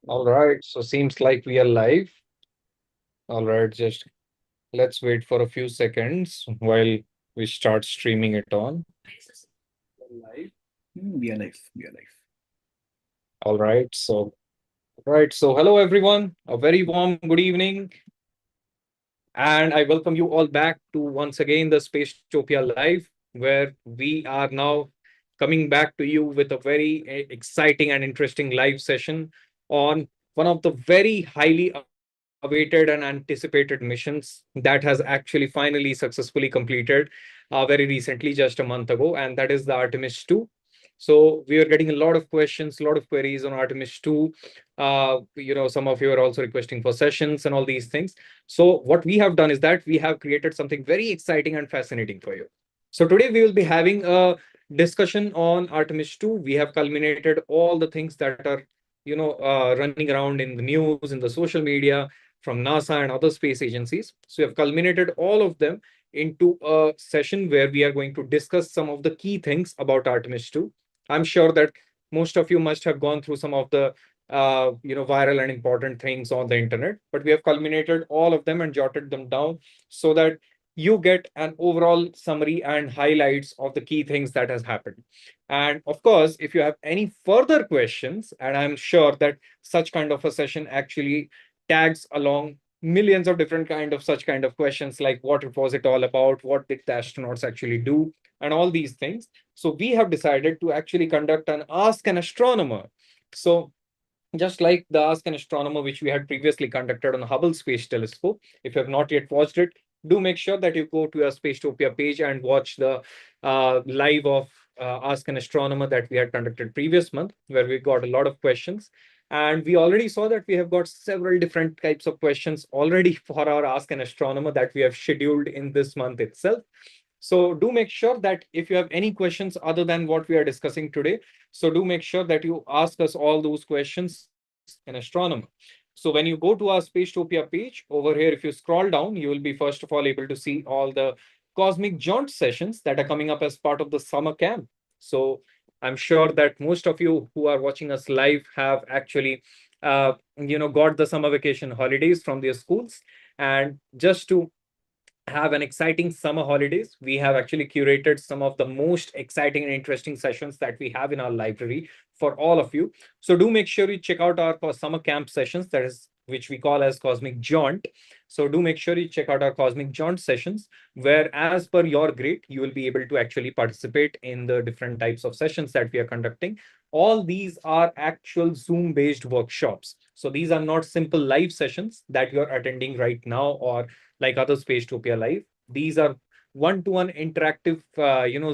All right, so seems like we are live. All right, just let's wait for a few seconds while we start streaming it on. Live. We are live. We are live. All right, so hello everyone. A very warm good evening, and I welcome you all back to once again the Spacetopia Live, where we are now coming back to you with a very exciting and interesting live session on one of the very highly awaited and anticipated missions that has actually finally successfully completed very recently, just a month ago, and that is the Artemis 2. So we are getting a lot of questions, a lot of queries on Artemis 2. Some of you are also requesting for sessions and all these things. So what we have done is that we have created something very exciting and fascinating for you. So today we will be having a discussion on Artemis 2. We have culminated all the things that are, running around in the news, in the social media, from NASA and other space agencies. So we have culminated all of them into a session where we are going to discuss some of the key things about Artemis 2. I'm sure that most of you must have gone through some of the viral and important things on the internet, but we have culminated all of them and jotted them down so that you get an overall summary and highlights of the key things that has happened. And of course, if you have any further questions, and I'm sure that such kind of a session actually tags along millions of different kind of such kind of questions, like what was it all about, what did the astronauts actually do, and all these things. So we have decided to actually conduct an Ask an Astronomer. So just like the Ask an Astronomer, which we had previously conducted on the Hubble Space Telescope. If you have not yet watched it, do make sure that you go to your Spacetopia page and watch the live of Ask an Astronomer that we had conducted previous month, where we got a lot of questions. And we already saw that we have got several different types of questions already for our Ask an Astronomer that we have scheduled in this month itself. So do make sure that if you have any questions other than what we are discussing today, so do make sure that you ask us all those questions in astronomy. So when you go to our Spacetopia page over here, if you scroll down, you will be first of all able to see all the cosmic jaunt sessions that are coming up as part of the summer camp. So I'm sure that most of you who are watching us live have actually got the summer vacation holidays from their schools. And just to have an exciting summer holidays, we have actually curated some of the most exciting and interesting sessions that we have in our library for all of you. So do make sure you check out our summer camp sessions, that is which we call as Cosmic Jaunt. So do make sure you check out our Cosmic Jaunt sessions, where as per your grade, you will be able to actually participate in the different types of sessions that we are conducting. All these are actual Zoom based workshops. So these are not simple live sessions that you're attending right now or like other Spacetopia Live. These are one-to-one interactive,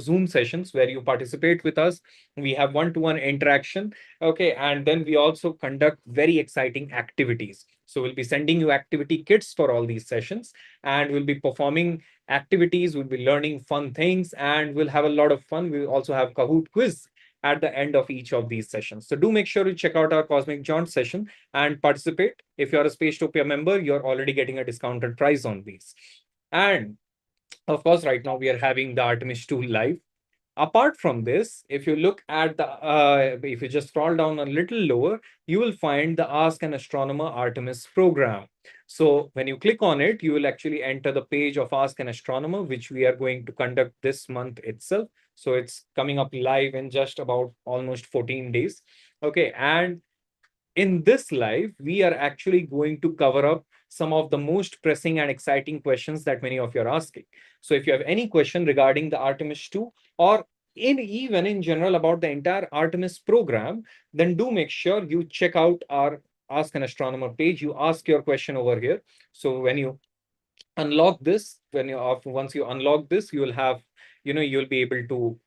Zoom sessions where you participate with us. We have one-to-one interaction. Okay, and then we also conduct very exciting activities. So we'll be sending you activity kits for all these sessions, and we'll be performing activities. We'll be learning fun things, and we'll have a lot of fun. We'll also have Kahoot quiz at the end of each of these sessions. So do make sure to check out our Cosmic Jaunt session and participate. If you're a Spacetopia member, you're already getting a discounted price on these. And of course, right now we are having the Artemis 2 live. Apart from this, if you look at if you just scroll down a little lower, you will find the Ask an Astronomer Artemis program. So when you click on it, you will actually enter the page of Ask an Astronomer, which we are going to conduct this month itself. So it's coming up live in just about almost 14 days. Okay, and in this live, we are actually going to cover up some of the most pressing and exciting questions that many of you are asking. So if you have any question regarding the Artemis 2 or even in general about the entire Artemis program, then do make sure you check out our Ask an Astronomer page. You ask your question over here. So when you unlock this, once you unlock this, you will have, you'll be able to,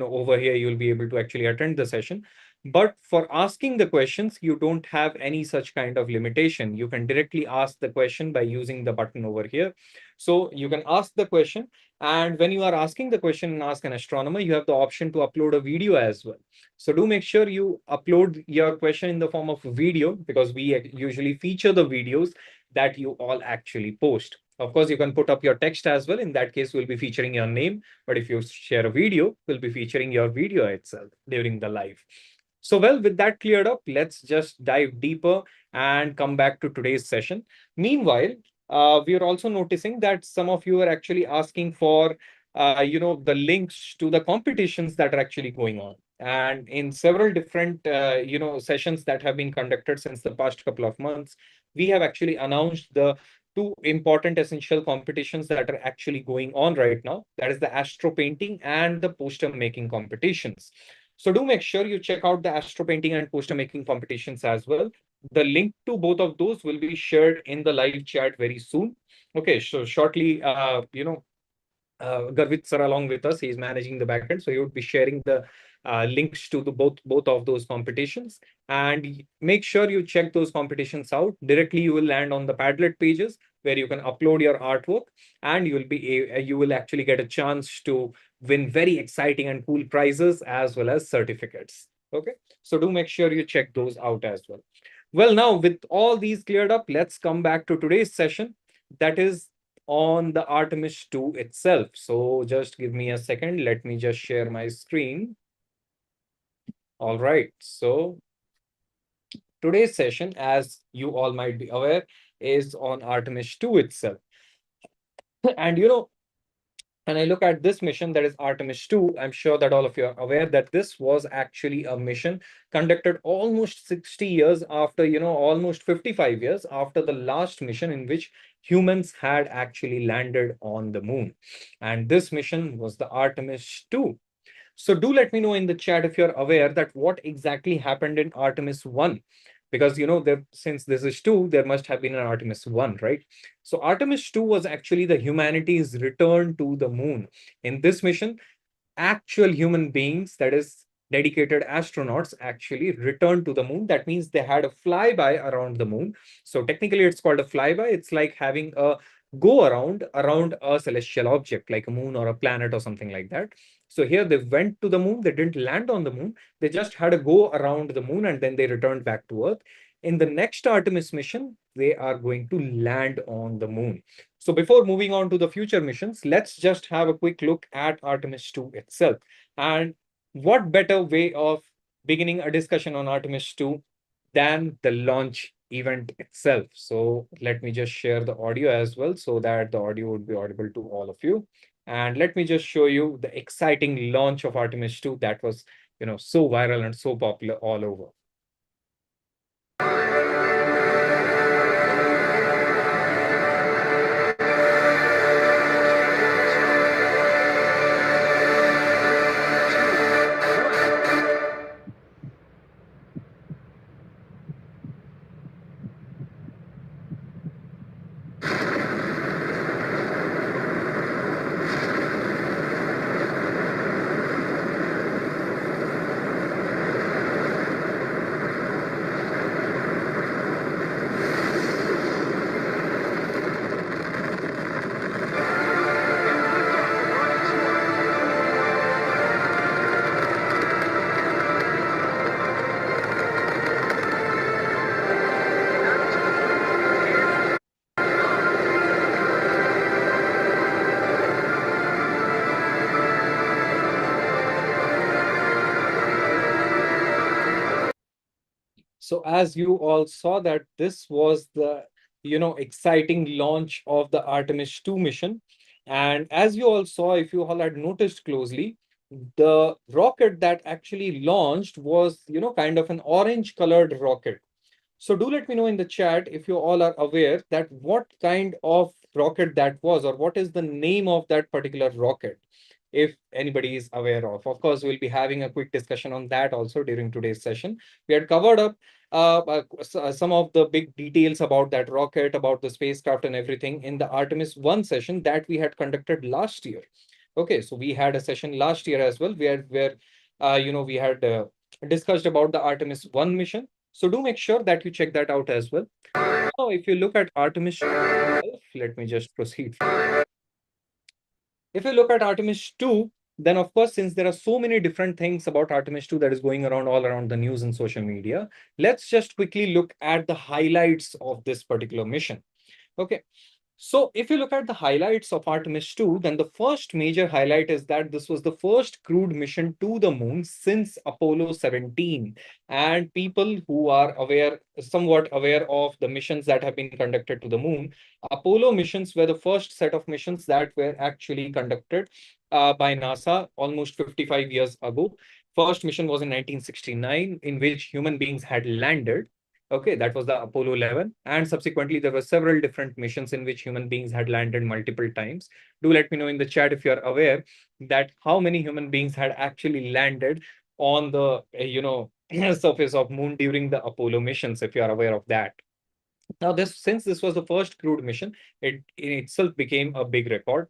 over here, you'll be able to actually attend the session. But for asking the questions, you don't have any such kind of limitation. You can directly ask the question by using the button over here. So you can ask the question. And when you are asking the question and Ask an Astronomer, you have the option to upload a video as well. So do make sure you upload your question in the form of a video, because we usually feature the videos that you all actually post. Of course, you can put up your text as well. In that case, we'll be featuring your name. But if you share a video, we'll be featuring your video itself during the live. So, well, with that cleared up, let's just dive deeper and come back to today's session. Meanwhile, we are also noticing that some of you are actually asking for, the links to the competitions that are actually going on. And in several different, sessions that have been conducted since the past couple of months, we have actually announced the two important essential competitions that are actually going on right now. That is the astro painting and the poster making competitions. So do make sure you check out the astro painting and poster making competitions as well. The link to both of those will be shared in the live chat very soon. Okay, so shortly, Garvit sir along with us. He's managing the backend, so he would be sharing the links to the both of those competitions. And make sure you check those competitions out. Directly, you will land on the Padlet pages where you can upload your artwork, and you will actually get a chance to win very exciting and cool prizes as well as certificates. Okay, so do make sure you check those out as well. Well, now with all these cleared up, let's come back to today's session. That is on the Artemis 2 itself. So just give me a second. Let me just share my screen. All right. So today's session, as you all might be aware, is on Artemis 2 itself. And when I look at this mission, that is Artemis 2, I'm sure that all of you are aware that this was actually a mission conducted almost 60 years after, almost 55 years after the last mission in which humans had actually landed on the moon. And this mission was the Artemis 2. So do let me know in the chat if you're aware that what exactly happened in Artemis 1. Because since this is 2, there must have been an Artemis 1, right? So Artemis 2 was actually the humanity's return to the moon. In this mission, actual human beings, that is dedicated astronauts, actually returned to the moon. That means they had a flyby around the moon. So technically it's called a flyby. It's like having a go around a celestial object like a moon or a planet or something like that. So here they went to the moon. They didn't land on the moon. They just had a go around the moon and then they returned back to Earth. In the next Artemis mission, they are going to land on the moon. So before moving on to the future missions, let's just have a quick look at Artemis 2 itself. And what better way of beginning a discussion on Artemis 2 than the launch event itself? So let me just share the audio as well so that the audio would be audible to all of you. And let me just show you the exciting launch of Artemis 2 that was, so viral and so popular all over. So as you all saw that this was the, exciting launch of the Artemis 2 mission. And as you all saw, if you all had noticed closely, the rocket that actually launched was, kind of an orange colored rocket. So do let me know in the chat if you all are aware that what kind of rocket that was, or what is the name of that particular rocket, if anybody is aware of. Of course, we'll be having a quick discussion on that also during today's session. We had covered up some of the big details about that rocket, about the spacecraft and everything in the Artemis 1 session that we had conducted last year. Okay, so we had a session last year as well where we had discussed about the Artemis 1 mission. So do make sure that you check that out as well. Now, if you look at Artemis, let me just proceed. If you look at Artemis 2, then of course, since there are so many different things about Artemis 2 that is going around all around the news and social media, let's just quickly look at the highlights of this particular mission. Okay. So if you look at the highlights of Artemis 2, then the first major highlight is that this was the first crewed mission to the moon since Apollo 17. And people who are aware, somewhat aware of the missions that have been conducted to the moon, Apollo missions were the first set of missions that were actually conducted by NASA almost 55 years ago. First mission was in 1969, in which human beings had landed. Okay, that was the Apollo 11. And subsequently, there were several different missions in which human beings had landed multiple times. Do let me know in the chat if you're aware that how many human beings had actually landed on the, surface of moon during the Apollo missions, if you are aware of that. Now, since this was the first crewed mission, it in itself became a big record.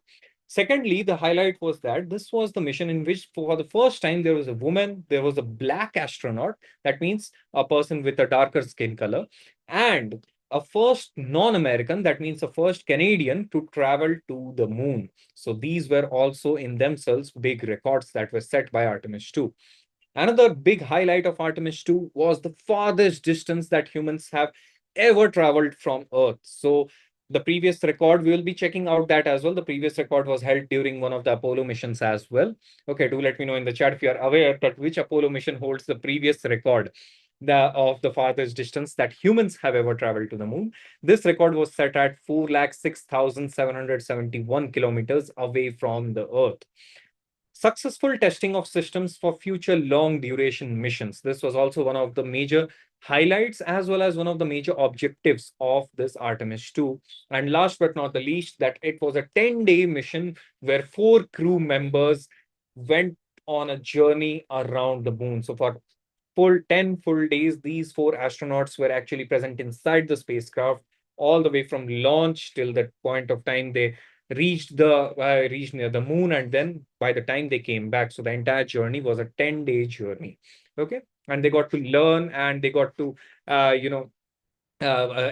Secondly, the highlight was that this was the mission in which, for the first time, there was a woman, there was a black astronaut. That means a person with a darker skin color, and a first non-American. That means a first Canadian to travel to the moon. So these were also in themselves big records that were set by Artemis 2. Another big highlight of Artemis 2 was the farthest distance that humans have ever traveled from Earth. So the previous record, we will be checking out that as well. The previous record was held during one of the Apollo missions as well. Okay, do let me know in the chat if you are aware that which Apollo mission holds the previous record of the farthest distance that humans have ever traveled to the moon. This record was set at 4,06,771 kilometers away from the Earth. Successful testing of systems for future long duration missions. This was also one of the major highlights as well as one of the major objectives of this Artemis 2. And last but not the least, that it was a 10-day mission where 4 crew members went on a journey around the moon. So for full 10 full days, these 4 astronauts were actually present inside the spacecraft all the way from launch till that point of time they reached near the moon, and then by the time they came back, so the entire journey was a 10-day journey. Okay, and they got to learn and they got to uh, you know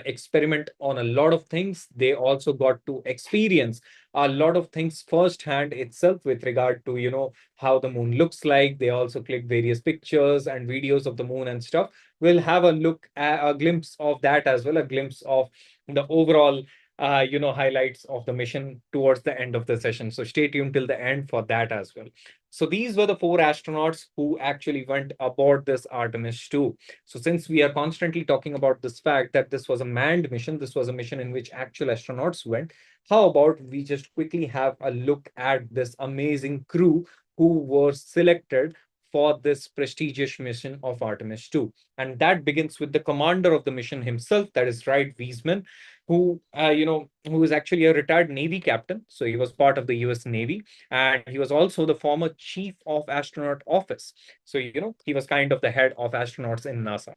experiment on a lot of things. They also got to experience a lot of things firsthand itself with regard to, how the moon looks like. They also clicked various pictures and videos of the moon and stuff. We'll have a look at a glimpse of that as well, a glimpse of the overall, highlights of the mission towards the end of the session. So stay tuned till the end for that as well. So these were the 4 astronauts who actually went aboard this Artemis 2. So since we are constantly talking about this fact that this was a manned mission, this was a mission in which actual astronauts went, how about we just quickly have a look at this amazing crew who were selected for this prestigious mission of Artemis 2. And that begins with the commander of the mission himself, that is Wright Wiseman, who is actually a retired Navy captain. So he was part of the US Navy, and he was also the former chief of astronaut office. So, he was kind of the head of astronauts in NASA.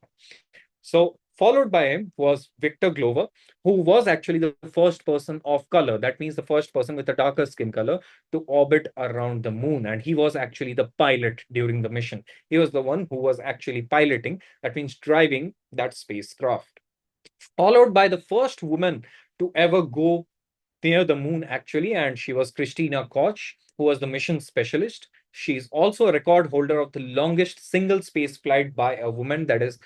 So followed by him was Victor Glover, who was actually the first person of color. That means the first person with a darker skin color to orbit around the moon. And he was actually the pilot during the mission. He was the one who was actually piloting, that means driving that spacecraft. Followed by the first woman to ever go near the moon, actually, and she was Christina Koch, who was the mission specialist. She's also a record holder of the longest single space flight by a woman, that is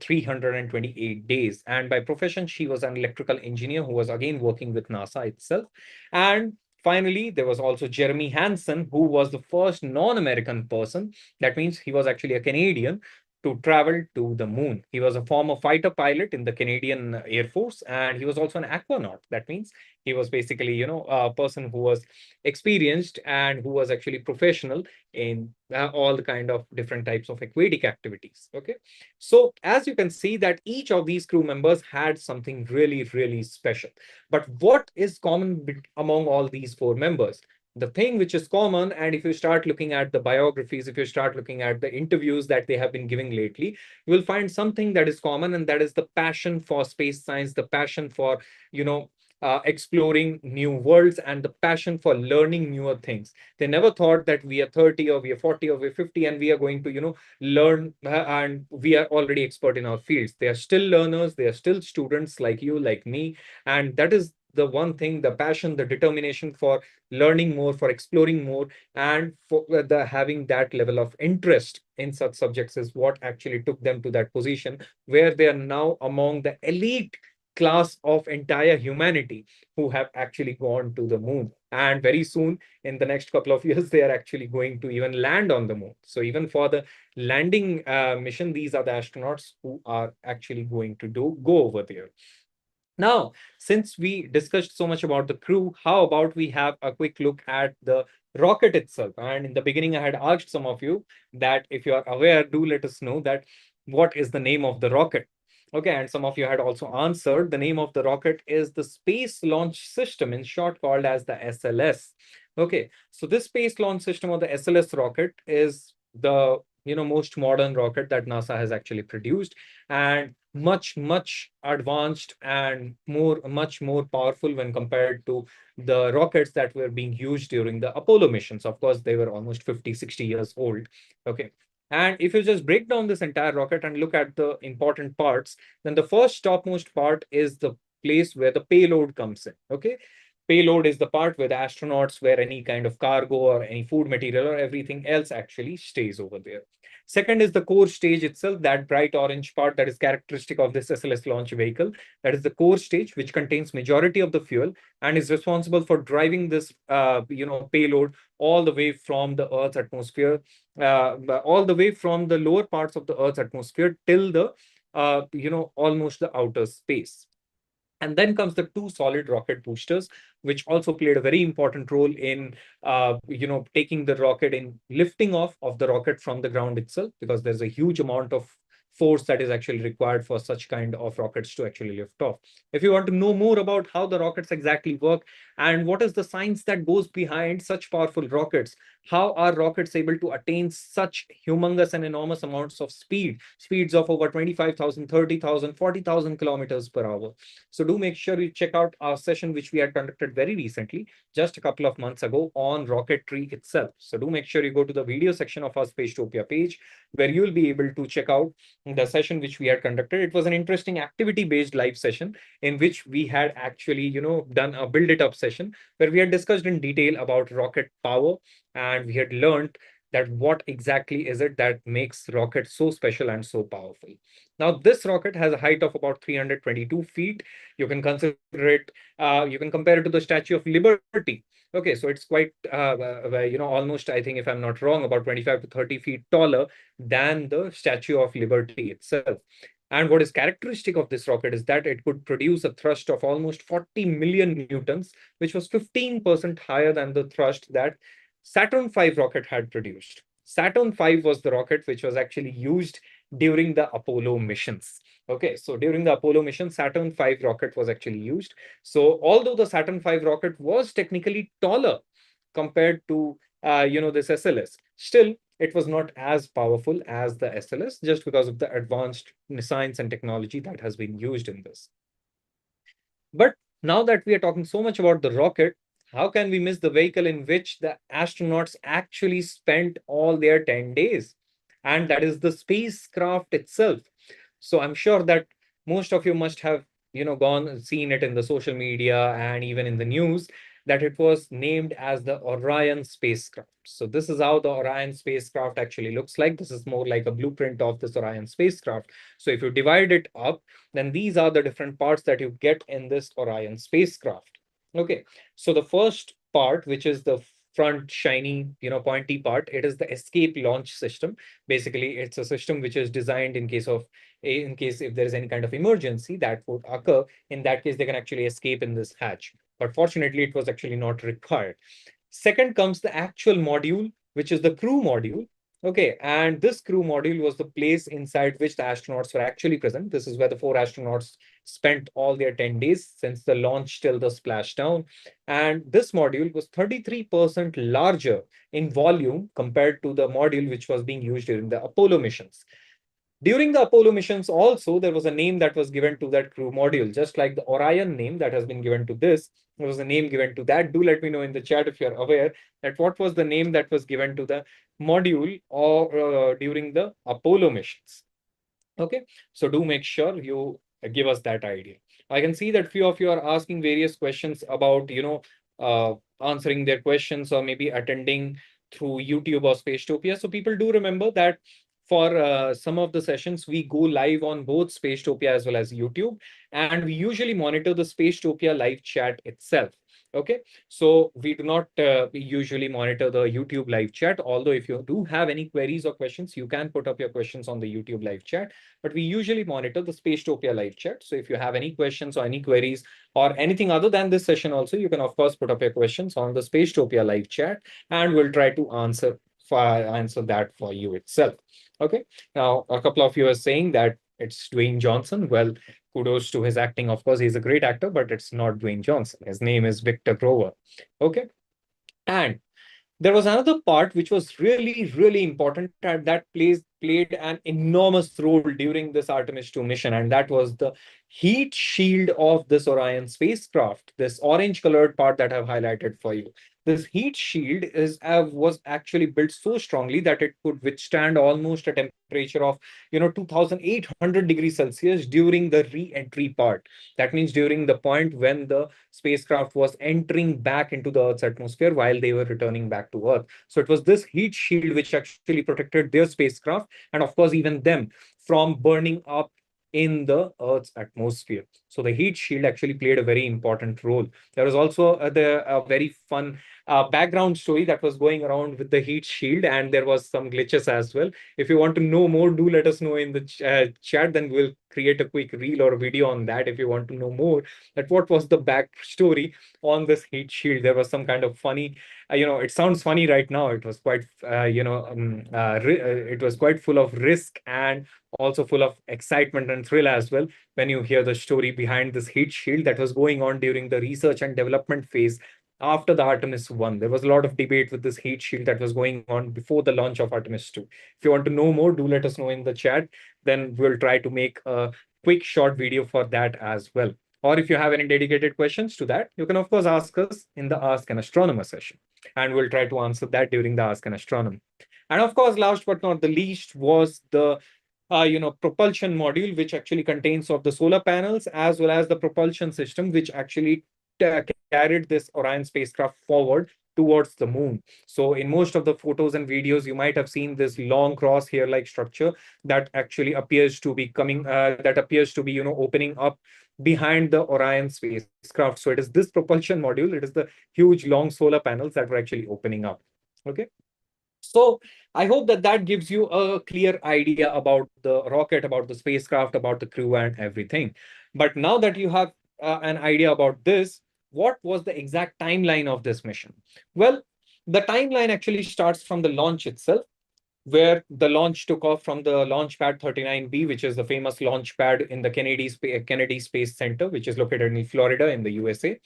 328 days. And by profession, she was an electrical engineer who was again working with NASA itself. And finally, there was also Jeremy Hansen, who was the first non-American person. That means he was actually a Canadian to travel to the moon. He was a former fighter pilot in the Canadian Air Force, and he was also an aquanaut. That means he was basically, a person who was experienced and who was actually professional in all the kind of different types of aquatic activities. Okay. So as you can see that each of these crew members had something really, really special. But what is common among all these 4 members? The thing which is common, and if you start looking at the biographies, if you start looking at the interviews that they have been giving lately, you will find something that is common, and that is the passion for space science, the passion for, exploring new worlds, and the passion for learning newer things. They never thought that we are 30 or we are 40 or we're 50 and we are going to, learn and we are already expert in our fields. They are still learners. They are still students like you, like me. And that is the one thing, the passion, the determination for learning more, for exploring more, and for the having that level of interest in such subjects is what actually took them to that position where they are now among the elite class of entire humanity who have actually gone to the moon. And very soon, in the next couple of years, they are actually going to even land on the moon. So even for the landing mission, these are the astronauts who are actually going to go over there. Now, since we discussed so much about the crew, how about we have a quick look at the rocket itself? And in the beginning, I had asked some of you that if you are aware, do let us know that what is the name of the rocket. Okay, and some of you had also answered the name of the rocket is the Space Launch System, in short called as the SLS. Okay, so this Space Launch System or the SLS rocket is the most modern rocket that NASA has actually produced, and much advanced and much more powerful when compared to the rockets that were being used during the Apollo missions. Of course, they were almost 50-60 years old. Okay, and if you just break down this entire rocket and look at the important parts, then the first topmost part is the place where the payload comes in. Okay, payload is the part where the astronauts, where any kind of cargo or any food material or everything else actually stays over there. Second is the core stage itself, that bright orange part that is characteristic of this SLS launch vehicle. That is the core stage, which contains majority of the fuel and is responsible for driving this, payload all the way from the Earth's atmosphere, all the way from the lower parts of the Earth's atmosphere till the, almost the outer space. And then comes the two solid rocket boosters, which also played a very important role in, taking the rocket in lifting off of the rocket from the ground itself, because there's a huge amount of force that is actually required for such kind of rockets to actually lift off. If you want to know more about how the rockets exactly work and what is the science that goes behind such powerful rockets, how are rockets able to attain such humongous and enormous amounts of speeds of over 25,000, 30,000, 40,000 kilometers per hour. So do make sure you check out our session, which we had conducted very recently, just a couple of months ago, on rocketry itself. So do make sure you go to the video section of our Spacetopia page, where you will be able to check out the session which we had conducted. It was an interesting activity-based live session in which we had actually, done a build it up session where we had discussed in detail about rocket power, and we had learned that what exactly is it that makes rocket so special and so powerful. Now, this rocket has a height of about 322 feet. You can consider it, you can compare it to the Statue of Liberty. Okay, so it's quite, almost, I think, if I'm not wrong, about 25 to 30 feet taller than the Statue of Liberty itself. And what is characteristic of this rocket is that it could produce a thrust of almost 40 million newtons, which was 15% higher than the thrust that Saturn V rocket had produced. Saturn V was the rocket which was actually used during the Apollo missions. Okay, so during the Apollo mission, Saturn V rocket was actually used. So although the Saturn V rocket was technically taller compared to, this SLS, still it was not as powerful as the SLS, just because of the advanced science and technology that has been used in this. But now that we are talking so much about the rocket, how can we miss the vehicle in which the astronauts actually spent all their 10 days? And that is the spacecraft itself. So I'm sure that most of you must have, gone and seen it in the social media and even in the news, that it was named as the Orion spacecraft. So this is how the Orion spacecraft actually looks like. This is more like a blueprint of this Orion spacecraft. So if you divide it up, then these are the different parts that you get in this Orion spacecraft. Okay, so the first part, which is the front shiny, pointy part, it is the escape launch system. Basically, it's a system which is designed in case of, in case if there is any kind of emergency that would occur. In that case, they can actually escape in this hatch. But fortunately, it was actually not required. Second comes the actual module, which is the crew module. Okay, and this crew module was the place inside which the astronauts were actually present. This is where the four astronauts spent all their 10 days since the launch till the splashdown. And this module was 33% larger in volume compared to the module which was being used during the Apollo missions. During the Apollo missions, also, there was a name that was given to that crew module, just like the Orion name that has been given to this. There was a name given to that. Do let me know in the chat if you're aware that what was the name that was given to the module or during the Apollo missions. Okay, so do make sure you give us that idea. I can see that few of you are asking various questions about, answering their questions or maybe attending through YouTube or Spacetopia. So people do remember that for some of the sessions, we go live on both Spacetopia as well as YouTube, and we usually monitor the Spacetopia live chat itself. Okay, so we do not usually monitor the YouTube live chat. Although if you do have any queries or questions, you can put up your questions on the YouTube live chat. But we usually monitor the Spacetopia live chat. So if you have any questions or any queries or anything other than this session, also you can of course put up your questions on the Spacetopia live chat, and we'll try to answer that for you itself. Okay. Now a couple of you are saying that it's Dwayne Johnson. Well, kudos to his acting. Of course, he's a great actor, but it's not Dwayne Johnson. His name is Victor Grover. Okay. And there was another part which was really, really important, and that played an enormous role during this Artemis 2 mission, and that was the heat shield of this Orion spacecraft, this orange colored part that I've highlighted for you. This heat shield was actually built so strongly that it could withstand almost a temperature of 2800 degrees Celsius during the re-entry part. That means during the point when the spacecraft was entering back into the Earth's atmosphere while they were returning back to Earth. So it was this heat shield which actually protected their spacecraft, and of course even them, from burning up in the Earth's atmosphere. So the heat shield actually played a very important role. There was also a very fun background story that was going around with the heat shield, and there was some glitches as well. If you want to know more, do let us know in the chat, then we'll create a quick reel or a video on that if you want to know more, that what was the backstory on this heat shield. There was some kind of funny, it sounds funny right now. It was quite, it was quite full of risk and also full of excitement and thrill as well when you hear the story behind this heat shield that was going on during the research and development phase after the Artemis 1. There was a lot of debate with this heat shield that was going on before the launch of Artemis 2. If you want to know more, do let us know in the chat. Then we'll try to make a quick short video for that as well. Or if you have any dedicated questions to that, you can of course ask us in the Ask an Astronomer session, and we'll try to answer that during the Ask an Astronomer. And of course, last but not the least was the propulsion module, which actually contains of the solar panels as well as the propulsion system, which actually carried this Orion spacecraft forward towards the moon. So in most of the photos and videos, you might have seen this long cross hair-like structure that actually appears to be opening up behind the Orion spacecraft. So it is this propulsion module, it is the huge long solar panels that were actually opening up. Okay. So I hope that that gives you a clear idea about the rocket, about the spacecraft, about the crew and everything. But now that you have an idea about this, what was the exact timeline of this mission? Well, the timeline actually starts from the launch itself, where the launch took off from the launch pad 39B, which is the famous launch pad in the Kennedy Space Center, which is located in Florida in the USA.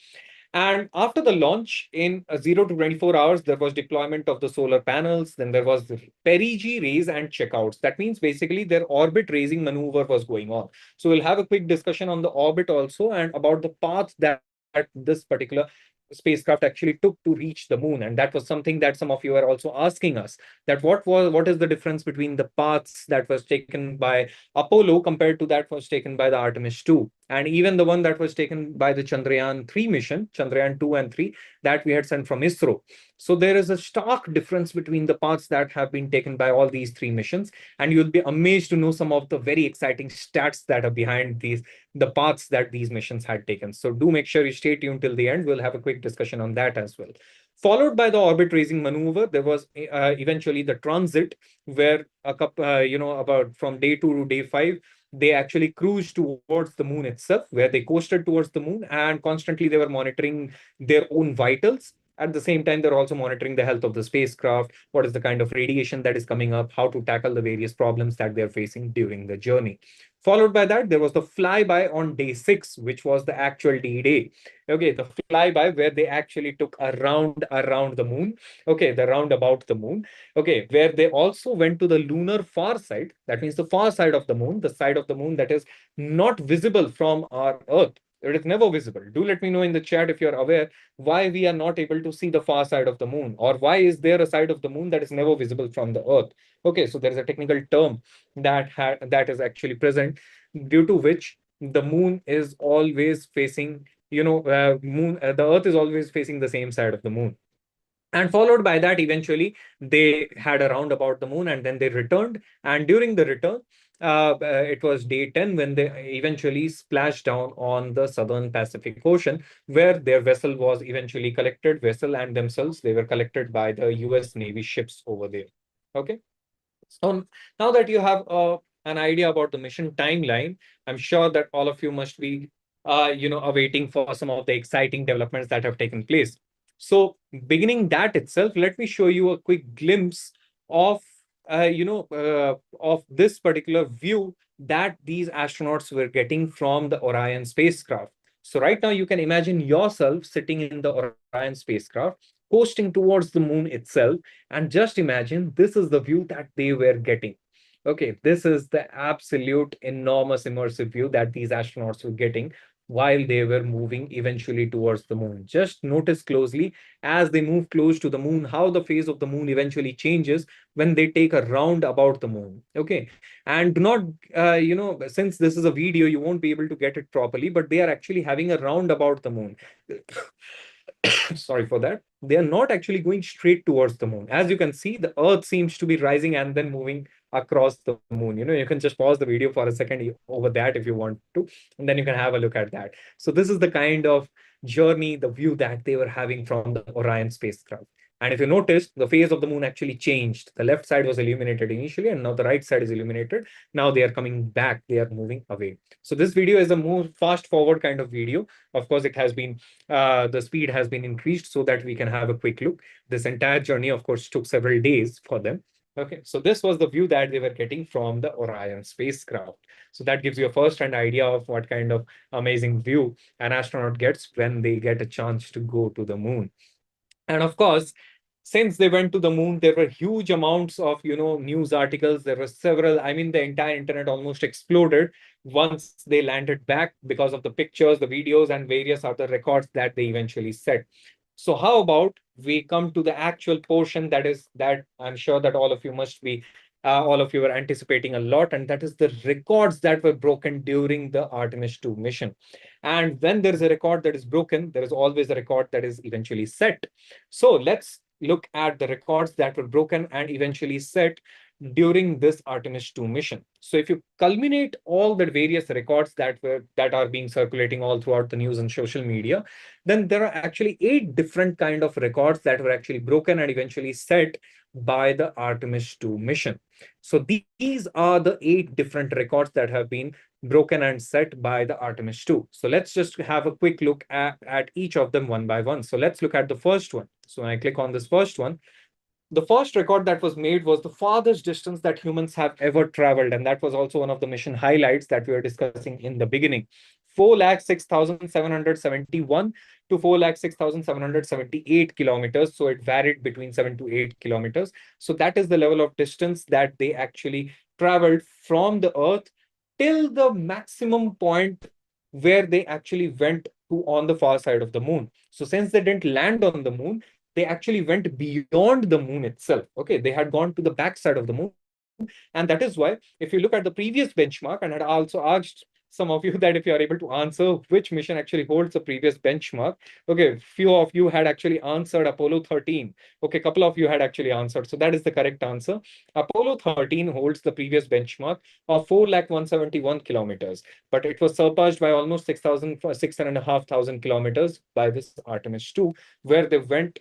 And after the launch, in 0 to 24 hours, there was deployment of the solar panels. Then there was the perigee raise and checkouts. That means basically their orbit raising maneuver was going on. So we'll have a quick discussion on the orbit also and about the path that this particular spacecraft actually took to reach the moon. And that was something that some of you are also asking us, that what is the difference between the paths that was taken by Apollo compared to that was taken by the Artemis 2, and even the one that was taken by the Chandrayaan 3 mission, Chandrayaan 2 and 3, that we had sent from ISRO. So there is a stark difference between the paths that have been taken by all these three missions, and you'll be amazed to know some of the very exciting stats that are behind the paths that these missions had taken. So do make sure you stay tuned till the end. We'll have a quick discussion on that as well. Followed by the orbit raising maneuver, there was eventually the transit, where a couple, about from day 2 to day 5, they actually cruised towards the moon itself, where they coasted towards the moon, and constantly they were monitoring their own vitals. At the same time, they're also monitoring the health of the spacecraft, what is the kind of radiation that is coming up, how to tackle the various problems that they're facing during the journey. Followed by that, there was the flyby on day 6, which was the actual D-Day. Okay, the flyby where they actually took a round around the moon. Okay, the round about the moon. Okay, where they also went to the lunar far side. That means the far side of the moon, the side of the moon that is not visible from our Earth. It is never visible. Do let me know in the chat if you're aware why we are not able to see the far side of the moon, or why is there a side of the moon that is never visible from the Earth. Okay, so there is a technical term that is actually present, due to which the moon is always facing, the Earth is always facing the same side of the moon. And followed by that, eventually they had a round about the moon, and then they returned. And during the return, it was day 10 when they eventually splashed down on the southern Pacific Ocean, where their vessel was eventually collected. Vessel and themselves, they were collected by the US Navy ships over there. Okay. So now that you have an idea about the mission timeline, I'm sure that all of you must be, awaiting for some of the exciting developments that have taken place. So, beginning that itself, let me show you a quick glimpse of, of this particular view that these astronauts were getting from the Orion spacecraft. So, right now, you can imagine yourself sitting in the Orion spacecraft, coasting towards the moon itself, and just imagine this is the view that they were getting. Okay, this is the absolute enormous immersive view that these astronauts were getting while they were moving eventually towards the moon. Just notice closely as they move close to the moon, how the phase of the moon eventually changes when they take a round about the moon. Okay, and do not, since this is a video, you won't be able to get it properly, but they are actually having a round about the moon. Sorry for that. They are not actually going straight towards the moon. As you can see, the Earth seems to be rising and then moving across the moon. You can just pause the video for a second over that if you want to, and then you can have a look at that. So this is the kind of journey, the view that they were having from the Orion spacecraft. And if you notice, the phase of the moon actually changed. The left side was illuminated initially, and now the right side is illuminated. Now they are coming back. They are moving away. So this video is a more fast forward kind of video. Of course, it has been the speed has been increased so that we can have a quick look. This entire journey, of course, took several days for them. Okay, so this was the view that they were getting from the Orion spacecraft. So that gives you a first-hand idea of what kind of amazing view an astronaut gets when they get a chance to go to the moon. And of course, since they went to the moon, there were huge amounts of, news articles. There were several, I mean, the entire internet almost exploded once they landed back because of the pictures, the videos, and various other records that they eventually set. So how about we come to the actual portion that I'm sure that all of you must be, all of you are anticipating a lot, and that is the records that were broken during the Artemis 2 mission. And when there is a record that is broken, there is always a record that is eventually set. So let's look at the records that were broken and eventually set during this Artemis 2 mission. So if you culminate all the various records that are being circulating all throughout the news and social media, then there are actually 8 different kind of records that were actually broken and eventually set by the Artemis 2 mission. So these are the 8 different records that have been broken and set by the Artemis 2. So let's just have a quick look at each of them one by one. So let's look at the first one. So when I click on this first one, the first record that was made was the farthest distance that humans have ever traveled. And that was also one of the mission highlights that we were discussing in the beginning. 4,06,771 to 4,06,778 kilometers. So it varied between 7 to 8 kilometers. So that is the level of distance that they actually traveled from the Earth till the maximum point where they actually went to on the far side of the moon. So since they didn't land on the moon, they actually went beyond the moon itself. Okay, they had gone to the backside of the moon. And that is why, if you look at the previous benchmark, and I had also asked some of you that if you are able to answer which mission actually holds the previous benchmark. Okay, few of you had actually answered Apollo 13. Okay, a couple of you had actually answered. So that is the correct answer. Apollo 13 holds the previous benchmark of 4,171 kilometers, but it was surpassed by almost 6,000, 6,500 kilometers by this Artemis 2, where they went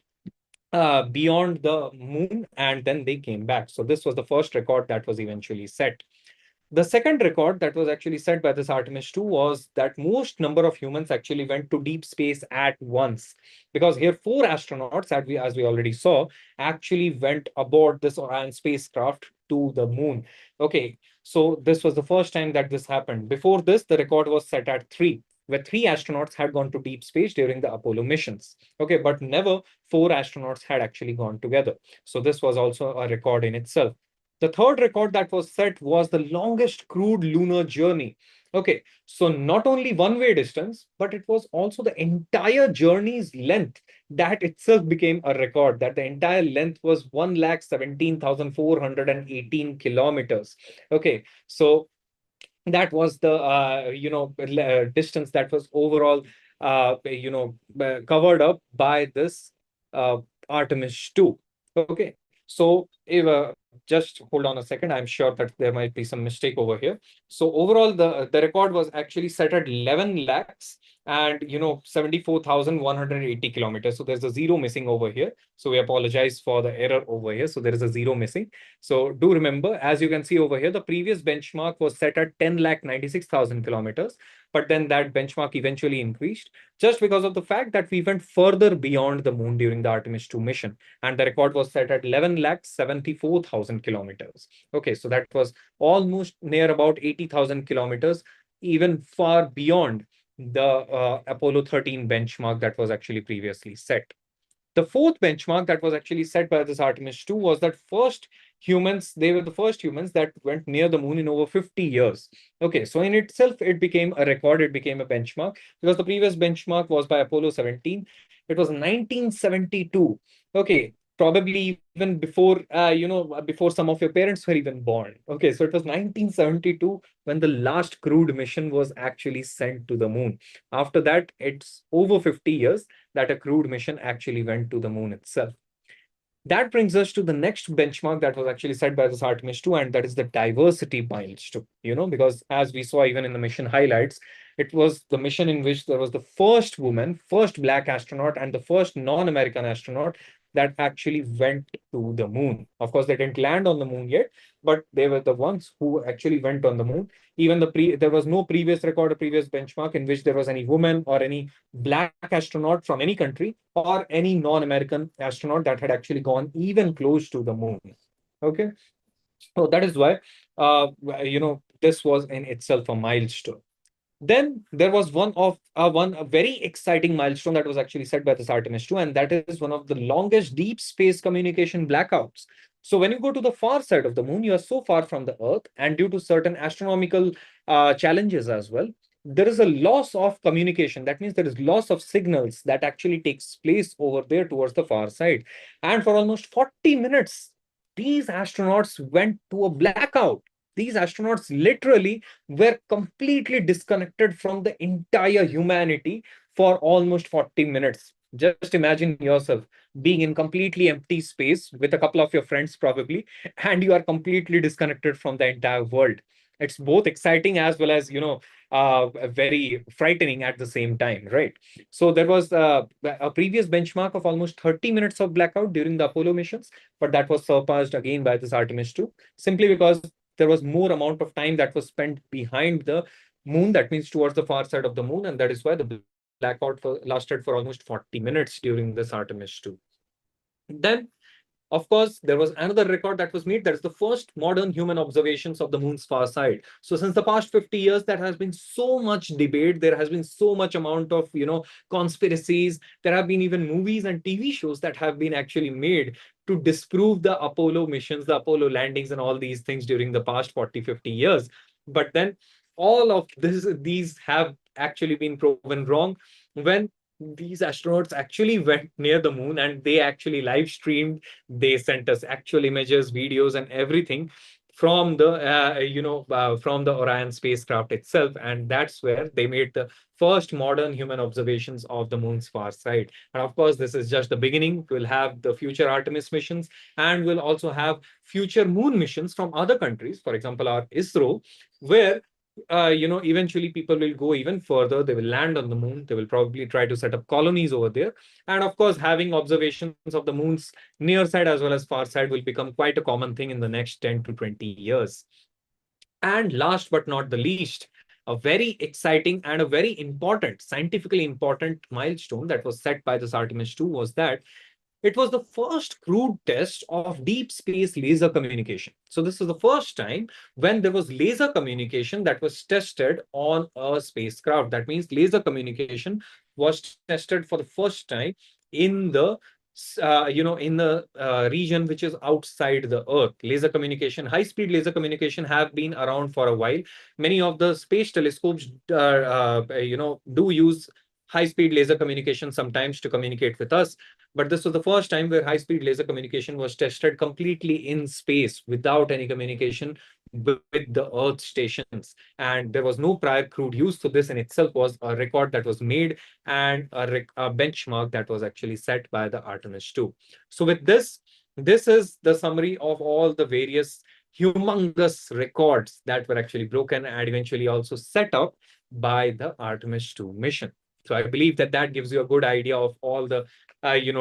beyond the moon and then they came back. So this was the first record that was eventually set. The second record that was actually set by this Artemis 2 was that most number of humans actually went to deep space at once. Because here 4 astronauts, as we already saw, actually went aboard this Orion spacecraft to the moon. Okay, so this was the first time that this happened. Before this, the record was set at 3, where 3 astronauts had gone to deep space during the Apollo missions. Okay, but never 4 astronauts had actually gone together. So this was also a record in itself. The third record that was set was the longest crewed lunar journey. Okay, so not only one-way distance, but it was also the entire journey's length that itself became a record, that the entire length was 1,17,418 kilometers. Okay, so that was the distance that was overall covered up by this Artemis 2. Okay. So if, just hold on a second. I'm sure that there might be some mistake over here. So overall, the record was actually set at 11 lakhs and 74,180 kilometers. So there's a zero missing over here. So we apologize for the error over here. So there is a zero missing. So do remember, as you can see over here, the previous benchmark was set at 10 lakh 96,000 kilometers. But then that benchmark eventually increased just because of the fact that we went further beyond the moon during the Artemis 2 mission. And the record was set at 11 lakh 74,000 kilometers. Okay, so that was almost near about 80,000 kilometers, even far beyond the Apollo 13 benchmark that was actually previously set. The fourth benchmark that was actually set by this Artemis 2 was that they were the first humans that went near the moon in over 50 years. Okay, so in itself, it became a record, it became a benchmark because the previous benchmark was by Apollo 17. It was 1972. Okay, probably even before, before some of your parents were even born. Okay, so it was 1972 when the last crewed mission was actually sent to the moon. After that, it's over 50 years that a crewed mission actually went to the moon itself. That brings us to the next benchmark that was actually set by this Artemis 2, and that is the diversity milestone. Because as we saw even in the mission highlights, it was the mission in which there was the first woman, first Black astronaut, and the first non-American astronaut that actually went to the moon. Of course, they didn't land on the moon yet, but they were the ones who actually went on the moon. Even there was no previous record or previous benchmark in which there was any woman or any Black astronaut from any country or any non-American astronaut that had actually gone even close to the moon. Okay, so that is why this was in itself a milestone. Then there was one very exciting milestone that was actually set by this Artemis 2, and that is one of the longest deep space communication blackouts. So when you go to the far side of the moon, you are so far from the Earth, and due to certain astronomical challenges as well, there is a loss of communication. That means there is loss of signals that actually takes place over there towards the far side. And for almost 40 minutes, these astronauts went to a blackout. These astronauts literally were completely disconnected from the entire humanity for almost 40 minutes. Just imagine yourself being in completely empty space with a couple of your friends, probably, and you are completely disconnected from the entire world. It's both exciting as well as, very frightening at the same time, right? So there was a previous benchmark of almost 30 minutes of blackout during the Apollo missions, but that was surpassed again by this Artemis 2, simply because there was more amount of time that was spent behind the moon, that means towards the far side of the moon, and that is why the blackout lasted for almost 40 minutes during this Artemis 2. Then, of course, there was another record that was made. That is the first modern human observations of the moon's far side. So since the past 50 years, there has been so much debate. There has been so much amount of, conspiracies. There have been even movies and TV shows that have been actually made to disprove the Apollo missions, the Apollo landings, and all these things during the past 40, 50 years. But then all of these have actually been proven wrong when these astronauts actually went near the moon and they actually live streamed. They sent us actual images, videos, and everything from the from the Orion spacecraft itself, and that's where they made the first modern human observations of the moon's far side. And of course, this is just the beginning. We'll have the future Artemis missions, and we'll also have future moon missions from other countries, for example our ISRO, where eventually people will go even further. They will land on the moon. They will probably try to set up colonies over there. And of course, having observations of the moon's near side as well as far side will become quite a common thing in the next 10 to 20 years. And last but not the least, a very exciting and a very important, scientifically important milestone that was set by this Artemis 2 was that it was the first crewed test of deep space laser communication. So this is the first time when there was laser communication that was tested on a spacecraft. That means laser communication was tested for the first time in the region which is outside the Earth. Laser communication, high-speed laser communication have been around for a while. Many of the space telescopes, do use high-speed laser communication sometimes to communicate with us. But this was the first time where high-speed laser communication was tested completely in space without any communication with the Earth stations. And there was no prior crude use. So this in itself was a record that was made and a benchmark that was actually set by the Artemis 2. So with this is the summary of all the various humongous records that were actually broken and eventually also set up by the Artemis 2 mission. So I believe that that gives you a good idea of all the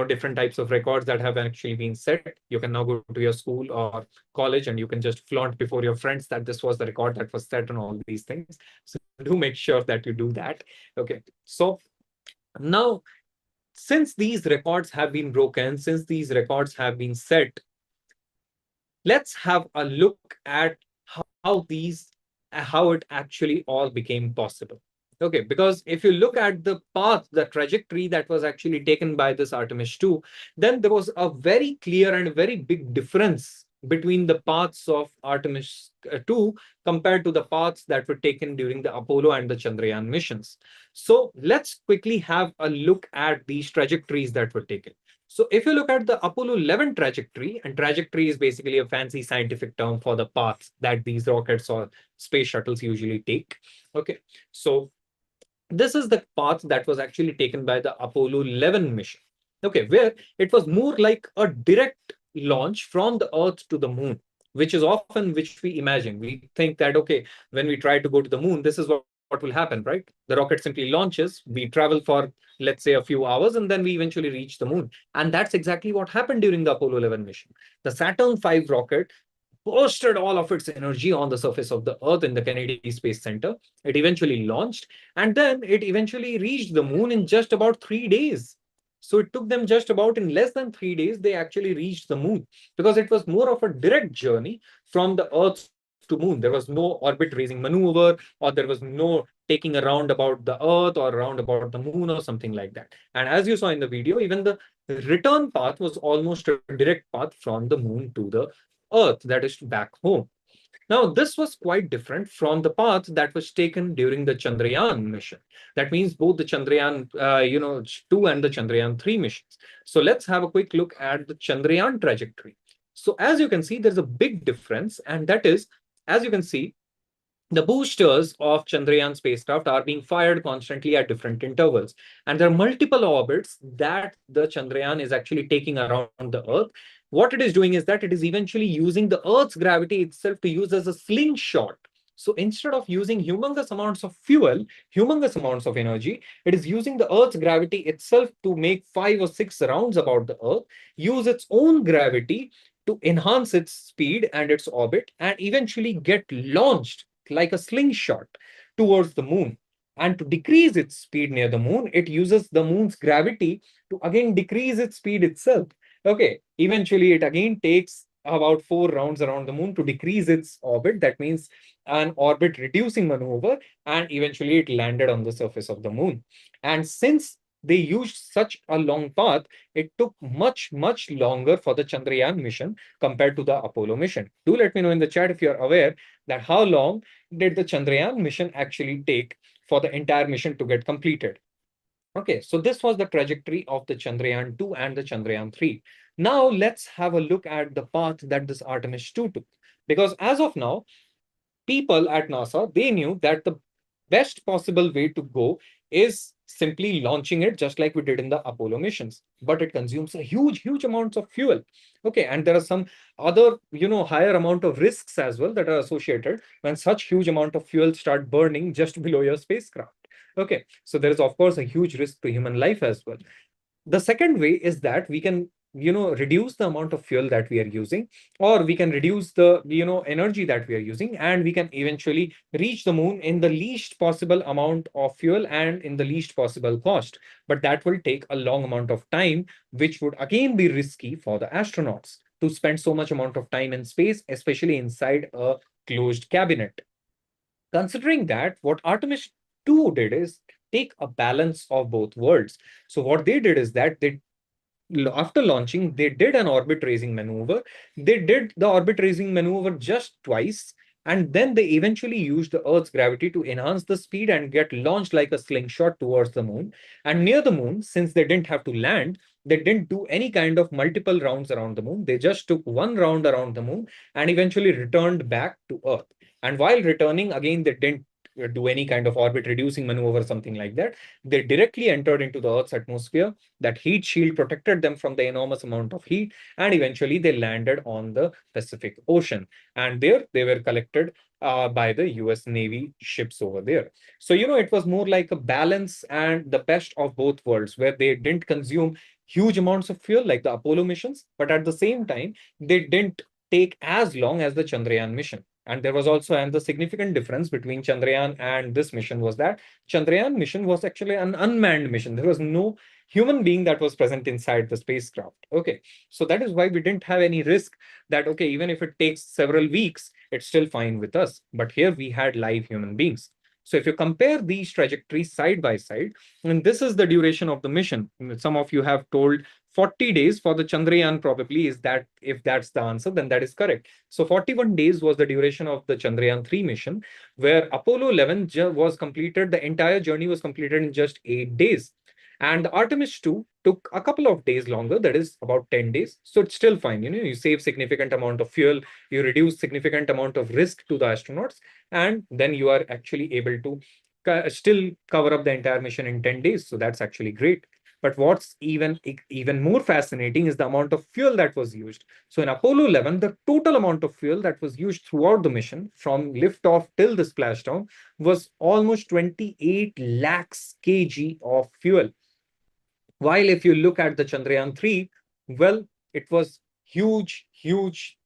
different types of records that have actually been set. You can now go to your school or college and you can just flaunt before your friends that this was the record that was set on all these things. So do make sure that you do that. Okay. So now, since these records have been broken, since these records have been set, let's have a look at how it actually all became possible. Okay, because if you look at the path, the trajectory that was actually taken by this Artemis 2, then there was a very clear and very big difference between the paths of Artemis 2 compared to the paths that were taken during the Apollo and the Chandrayaan missions. So let's quickly have a look at these trajectories that were taken. So if you look at the Apollo 11 trajectory, and trajectory is basically a fancy scientific term for the paths that these rockets or space shuttles usually take. Okay, so this is the path that was actually taken by the Apollo 11 mission. Okay, where it was more like a direct launch from the Earth to the moon, which is often which we imagine. We think that, okay, when we try to go to the moon, this is what will happen, right? The rocket simply launches, we travel for, let's say, a few hours, and then we eventually reach the moon. And that's exactly what happened during the Apollo 11 mission. The Saturn V rocket posted all of its energy on the surface of the Earth in the Kennedy Space Center. It eventually launched, and then it eventually reached the moon in just about 3 days. So it took them just about in less than 3 days, they actually reached the moon because it was more of a direct journey from the Earth to moon. There was no orbit raising maneuver, or there was no taking around about the Earth or around about the moon or something like that. And as you saw in the video, even the return path was almost a direct path from the moon to the Earth, that is back home. Now, this was quite different from the path that was taken during the Chandrayaan mission. That means both the Chandrayaan, 2 and the Chandrayaan 3 missions. So let's have a quick look at the Chandrayaan trajectory. So as you can see, there's a big difference, and that is, as you can see, the boosters of Chandrayaan spacecraft are being fired constantly at different intervals. And there are multiple orbits that the Chandrayaan is actually taking around the Earth. What it is doing is that it is eventually using the Earth's gravity itself to use as a slingshot. So instead of using humongous amounts of fuel, humongous amounts of energy, it is using the Earth's gravity itself to make 5 or 6 rounds about the Earth, use its own gravity to enhance its speed and its orbit, and eventually get launched like a slingshot towards the moon. And to decrease its speed near the moon, it uses the moon's gravity to again decrease its speed itself. Okay, eventually it again takes about 4 rounds around the moon to decrease its orbit. That means an orbit reducing maneuver, and eventually it landed on the surface of the moon. And since they used such a long path, it took much, much longer for the Chandrayaan mission compared to the Apollo mission. Do let me know in the chat if you're aware that how long did the Chandrayaan mission actually take for the entire mission to get completed. Okay, so this was the trajectory of the Chandrayaan 2 and the Chandrayaan 3. Now let's have a look at the path that this Artemis 2 took. Because as of now, people at NASA, they knew that the best possible way to go is simply launching it just like we did in the Apollo missions. But it consumes a huge, huge amounts of fuel. Okay, and there are some other, higher amount of risks as well that are associated when such huge amount of fuel start burning just below your spacecraft. Okay, so there is of course a huge risk to human life as well. The second way is that we can reduce the amount of fuel that we are using, or we can reduce the energy that we are using, and we can eventually reach the moon in the least possible amount of fuel and in the least possible cost. But that will take a long amount of time, which would again be risky for the astronauts to spend so much amount of time in space, especially inside a closed cabinet. Considering that, what Artemis 2 did is take a balance of both worlds. So what they did is that after launching, they did an orbit raising maneuver. They did the orbit raising maneuver just twice, and then they eventually used the Earth's gravity to enhance the speed and get launched like a slingshot towards the moon. And near the moon, since they didn't have to land, They didn't do any kind of multiple rounds around the moon. They just took one round around the moon and eventually returned back to Earth. And while returning, again, they didn't do any kind of orbit reducing maneuver or something like that. They directly entered into the Earth's atmosphere. That heat shield protected them from the enormous amount of heat, and eventually they landed on the Pacific Ocean. And there they were collected by the US Navy ships over there. So, it was more like a balance and the best of both worlds, where they didn't consume huge amounts of fuel like the Apollo missions, but at the same time, they didn't take as long as the Chandrayaan mission. And there was also another significant difference between Chandrayaan and this mission was that Chandrayaan mission was actually an unmanned mission. There was no human being that was present inside the spacecraft. Okay. So that is why we didn't have any risk that, okay, even if it takes several weeks, it's still fine with us. But here we had live human beings. So if you compare these trajectories side by side, and this is the duration of the mission. Some of you have told 40 days for the Chandrayaan probably is that, if that's the answer, then that is correct. So 41 days was the duration of the Chandrayaan 3 mission, where Apollo 11 was completed, the entire journey was completed in just 8 days. And the Artemis 2 took a couple of days longer, that is about 10 days. So it's still fine. You save significant amount of fuel, you reduce significant amount of risk to the astronauts, and then you are actually able to still cover up the entire mission in 10 days. So that's actually great. But what's even more fascinating is the amount of fuel that was used. So in Apollo 11, the total amount of fuel that was used throughout the mission from liftoff till the splashdown was almost 28 lakhs kg of fuel. While if you look at the Chandrayaan 3, well, it was huge, huge.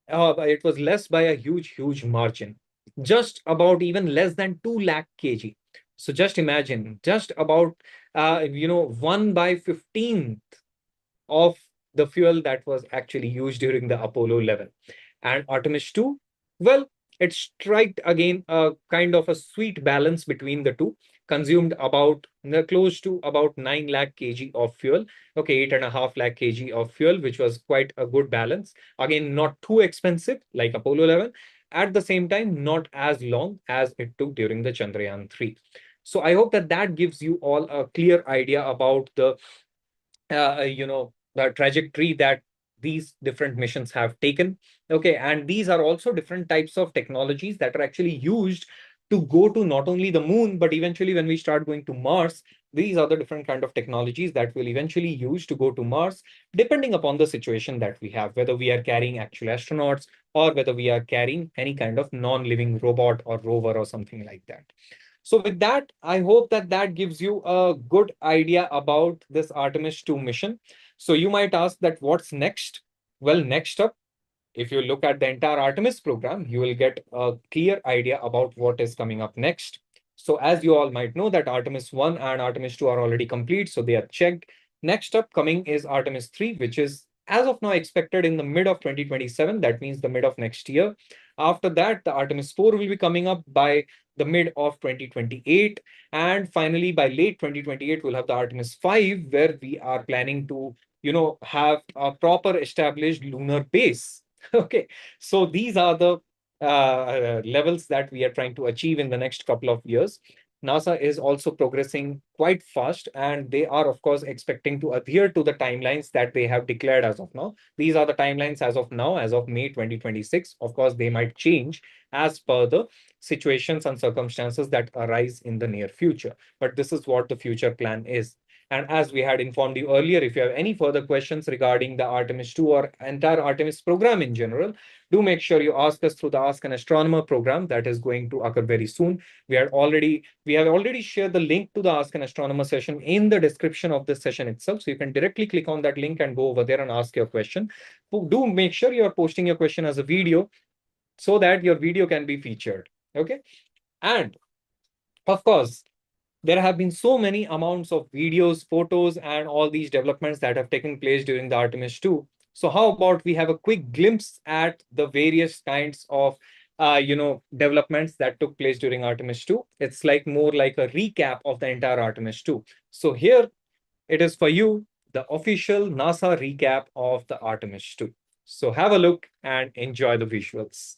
It was less by a huge, huge margin, just about even less than 2 lakh kg. So just imagine, just about, 1 by 15th of the fuel that was actually used during the Apollo 11. And Artemis 2, well, it struck again a kind of a sweet balance between the two, consumed about close to about 9 lakh kg of fuel. Okay, 8.5 lakh kg of fuel, which was quite a good balance. Again, not too expensive like Apollo 11. At the same time, not as long as it took during the Chandrayaan 3. So I hope that that gives you all a clear idea about the trajectory that these different missions have taken. Okay, and these are also different types of technologies that are actually used to go to not only the moon, but eventually when we start going to Mars, these are the different kind of technologies that will eventually use to go to Mars, depending upon the situation that we have, whether we are carrying actual astronauts or whether we are carrying any kind of non-living robot or rover or something like that. So with that, I hope that that gives you a good idea about this Artemis 2 mission. So you might ask that what's next? Well, next up, if you look at the entire Artemis program, you will get a clear idea about what is coming up next. So as you all might know that Artemis 1 and Artemis 2 are already complete, so they are checked. Next up coming is Artemis 3, which is as of now expected in the mid of 2027. That means the mid of next year. After that, the Artemis 4 will be coming up by the mid of 2028. And finally, by late 2028, we'll have the Artemis 5, where we are planning to, have a proper established lunar base. Okay, so these are the levels that we are trying to achieve in the next couple of years. NASA is also progressing quite fast, and they are, of course, expecting to adhere to the timelines that they have declared as of now. These are the timelines as of now, as of May 2026. Of course, they might change as per the situations and circumstances that arise in the near future. But this is what the future plan is. And as we had informed you earlier, if you have any further questions regarding the Artemis 2 or entire Artemis program in general, do make sure you ask us through the Ask an Astronomer program that is going to occur very soon. We have already shared the link to the Ask an Astronomer session in the description of this session itself. So you can directly click on that link and go over there and ask your question. Do make sure you are posting your question as a video so that your video can be featured. Okay. And of course, there have been so many amounts of videos, photos, and all these developments that have taken place during the Artemis 2. So how about we have a quick glimpse at the various kinds of developments that took place during Artemis 2. It's like more like a recap of the entire Artemis 2. So here it is for you, the official NASA recap of the Artemis 2. So have a look and enjoy the visuals.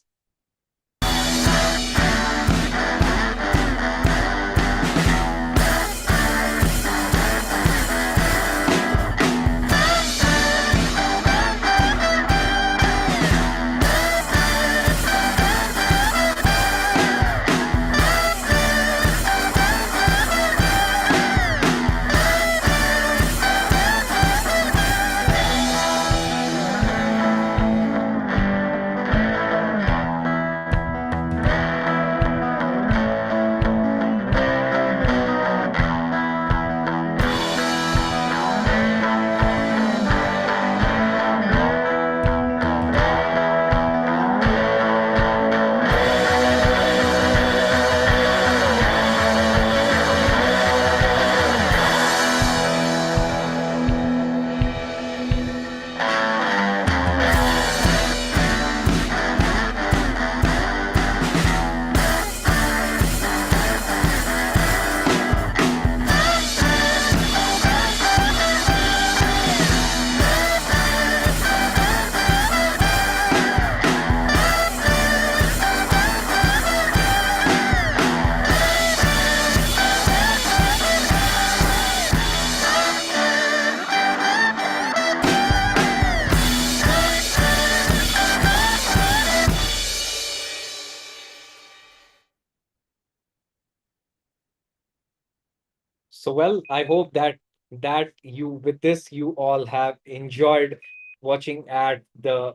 So well, I hope that you with this you all have enjoyed watching at the.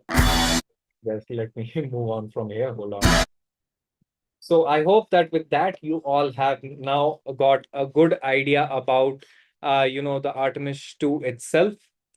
Yes, let me move on from here. Hold on. So I hope that with that you all have now got a good idea about the Artemis 2 itself.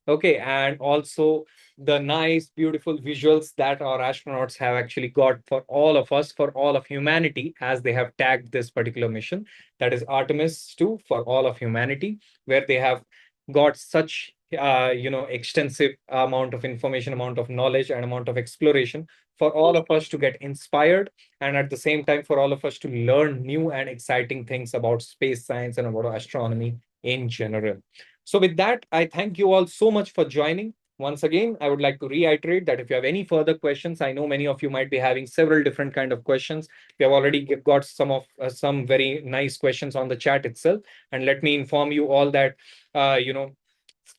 Okay, and also the nice, beautiful visuals that our astronauts have actually got for all of us, for all of humanity, as they have tagged this particular mission. That is Artemis 2 for all of humanity, where they have got such extensive amount of information, amount of knowledge, and amount of exploration for all of us to get inspired, and at the same time for all of us to learn new and exciting things about space science and about astronomy in general. So with that, I thank you all so much for joining. Once again, I would like to reiterate that if you have any further questions, I know many of you might be having several different kind of questions. We have already got some very nice questions on the chat itself, and let me inform you all that uh, you know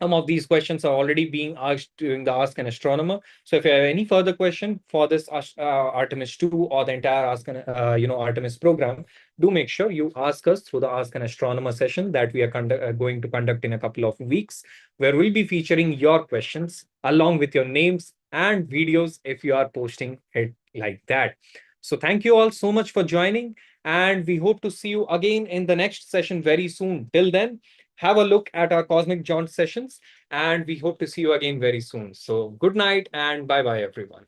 some of these questions are already being asked during the Ask an Astronomer. So if you have any further question for this Artemis 2 or the entire Artemis program, do make sure you ask us through the Ask an Astronomer session that we are going to conduct in a couple of weeks, where we'll be featuring your questions along with your names and videos if you are posting it like that. So thank you all so much for joining, and we hope to see you again in the next session very soon. Till then, have a look at our Cosmic Jaunt sessions, and we hope to see you again very soon. So good night and bye bye, everyone.